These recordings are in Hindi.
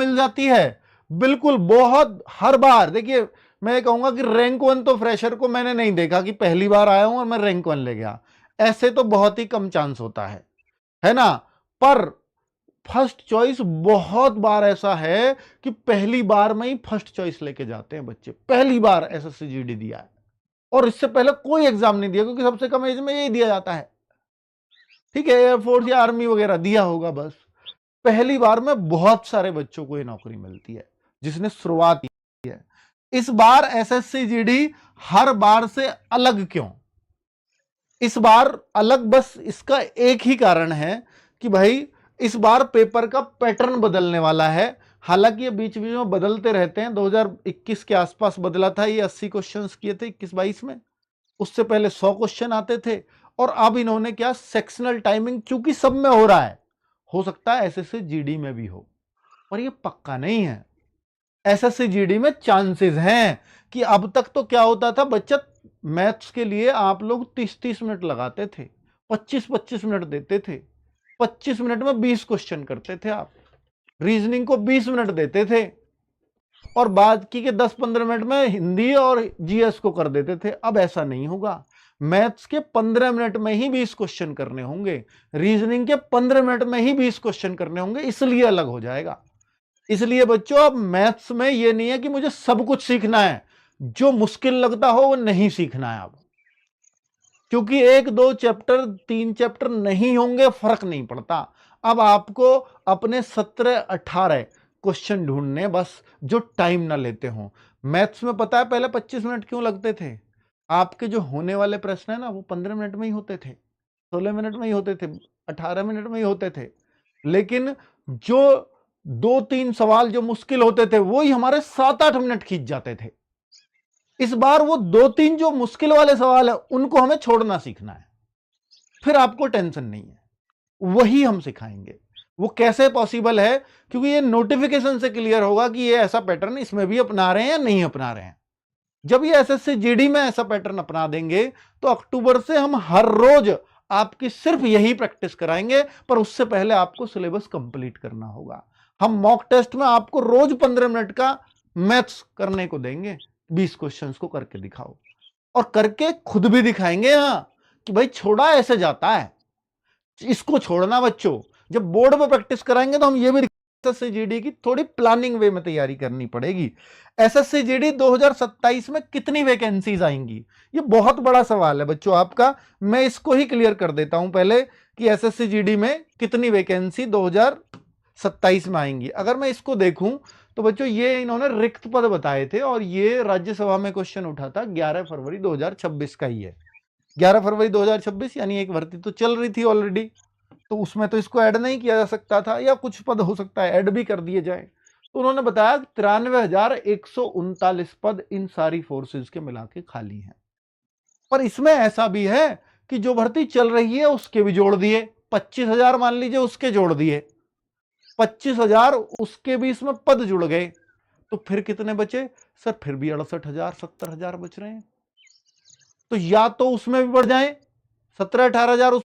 मिल जाती है? बिल्कुल, बहुत, हर बार। देखिए, मैं कहूंगा कि रैंक 1 तो फ्रेशर को मैंने नहीं देखा कि पहली बार आया हूं और मैं रैंक 1 ले गया, ऐसे तो बहुत ही कम चांस होता है ना। पर फर्स्ट चॉइस बहुत बार ऐसा है कि पहली बार में ही फर्स्ट चॉइस लेके जाते हैं बच्चे, पहली बार एसएससी जीडी दिया है और इससे पहले कोई एग्जाम नहीं दिया, क्योंकि सबसे कम एज में यही दिया जाता है। ठीक है, एयरफोर्स या आर्मी वगैरह दिया होगा, बस पहली बार में बहुत सारे बच्चों को ये नौकरी मिलती है जिसने शुरुआत की है। इस बार एसएससी जीडी हर बार से अलग क्यों? इस बार अलग बस इसका एक ही कारण है कि भाई इस बार पेपर का पैटर्न बदलने वाला है। हालांकि ये बीच बीच में बदलते रहते हैं, 2021 के आसपास बदला था, ये 80 क्वेश्चंस किए थे 21-22 में, उससे पहले 100 क्वेश्चन आते थे। और अब इन्होंने क्या, सेक्शनल टाइमिंग चूंकि सब में हो रहा है, हो सकता है एसएससी जीडी में भी हो, पर ये पक्का नहीं है। एसएससी जीडी में चांसेस हैं कि अब तक तो क्या होता था, बच्चा मैथ्स के लिए आप लोग 30-30 मिनट लगाते थे, 25-25 मिनट देते थे, 25 मिनट में 20 क्वेश्चन करते थे आप, रीजनिंग को 20 मिनट देते थे और बाकी के 10-15 मिनट में हिंदी और जीएस को कर देते थे। अब ऐसा नहीं होगा, मैथ्स के 15 मिनट में ही 20 क्वेश्चन करने होंगे, रीजनिंग के 15 मिनट में ही 20 क्वेश्चन करने होंगे, इसलिए अलग हो जाएगा। इसलिए बच्चों, अब मैथ्स में ये नहीं है कि मुझे सब कुछ सीखना है, जो मुश्किल लगता हो वो नहीं सीखना है अब, क्योंकि 1-2 चैप्टर 3 चैप्टर नहीं होंगे, फर्क नहीं पड़ता। अब आपको अपने 17-18 क्वेश्चन ढूंढने, बस जो टाइम ना लेते हो। मैथ्स में पता है पहले 25 मिनट क्यों लगते थे? आपके जो होने वाले प्रश्न है ना, वो 15 मिनट में ही होते थे, 16 मिनट में ही होते थे, 18 मिनट में ही होते थे। लेकिन जो 2-3 सवाल जो मुश्किल होते थे, वो ही हमारे 7-8 मिनट खींच जाते थे। इस बार वो 2-3 जो मुश्किल वाले सवाल है, उनको हमें छोड़ना सीखना है, फिर आपको टेंशन नहीं है, वही हम सिखाएंगे। वो कैसे पॉसिबल है? क्योंकि ये नोटिफिकेशन से क्लियर होगा कि ये ऐसा पैटर्न इसमें भी अपना रहे हैं या नहीं अपना रहे हैं। जब ये एसएससी जीडी में ऐसा पैटर्न अपना देंगे, तो अक्टूबर से हम हर रोज आपकी सिर्फ यही प्रैक्टिस कराएंगे, पर उससे पहले आपको सिलेबस कंप्लीट करना होगा। हम मॉक टेस्ट में आपको रोज 15 मिनट का मैथ्स करने को देंगे, 20 क्वेश्चंस को करके दिखाओ, और करके खुद भी दिखाएंगे यहां कि भाई छोड़ा ऐसे जाता है, इसको छोड़ना बच्चों। जब बोर्ड में प्रैक्टिस कराएंगे तो हम ये भी एसएससी जीडी की थोड़ी प्लानिंग वे में तैयारी करनी पड़ेगी। एसएससी जीडी 2027 में कितनी वैकेंसीज आएंगी, ये बहुत बड़ा सवाल है बच्चों आपका। मैं इसको ही क्लियर कर देता हूं पहले कि एसएससी जीडी में कितनी वैकेंसी 2027 में आएंगी। अगर मैं इसको देखूं तो बच्चों, ये इन्होंने रिक्त पद बताए थे और ये राज्यसभा में क्वेश्चन उठा था 11 फरवरी 2026 का ही है। 11 फरवरी 2026 यानी एक भर्ती तो चल रही थी ऑलरेडी, तो उसमें तो इसको ऐड नहीं किया जा सकता था, या कुछ पद हो सकता है ऐड भी कर दिए जाए। तो उन्होंने बताया 93,139 पद इन सारी फोर्सेस के मिला के खाली हैं। पर इसमें ऐसा भी है कि जो भर्ती चल रही है उसके भी जोड़ दिए, 25,000 मान लीजिए उसके जोड़ दिए, 25,000 उसके भी इसमें पद जुड़ गए, तो फिर कितने बचे सर? फिर भी 68,000 70,000 बच रहे हैं। तो या तो उसमें भी बढ़ जाए, 17-18,000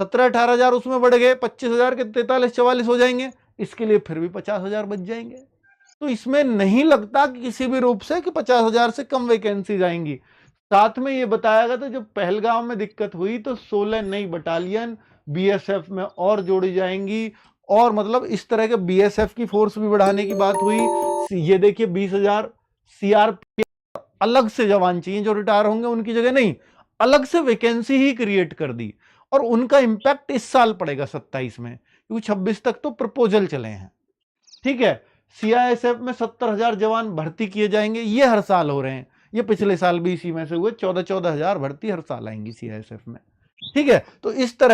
17-18,000 उसमें बढ़ गए, 25,000 के 43-44 हो जाएंगे, इसके लिए फिर भी 50,000 बच जाएंगे। तो इसमें नहीं लगता कि किसी भी रूप से कि 50,000 से कम वैकेंसी आएंगी। साथ में ये बताया गया था जब पहलगाम में दिक्कत हुई तो 16 नई बटालियन बीएसएफ में और जोड़ी जाएंगी, और मतलब इस तरह के बीएसएफ की फोर्स भी बढ़ाने की बात हुई। ये देखिए 20,000 सीआरपीएफ अलग से जवान चाहिए जो रिटायर होंगे, उनकी जगह नहीं, अलग से वैकेंसी ही क्रिएट कर दी। और उनका इंपैक्ट इस साल पड़ेगा 27 में, क्योंकि 26 तक तो प्रपोजल चले हैं। ठीक है, सीआईएसएफ में 70,000 जवान भर्ती किए जाएंगे, ये हर साल हो रहे हैं, ये पिछले साल भी इसी में से हुए, 14,000 भर्ती हर साल आएंगी सीआईएसएफ में। ठीक है, तो इस तरह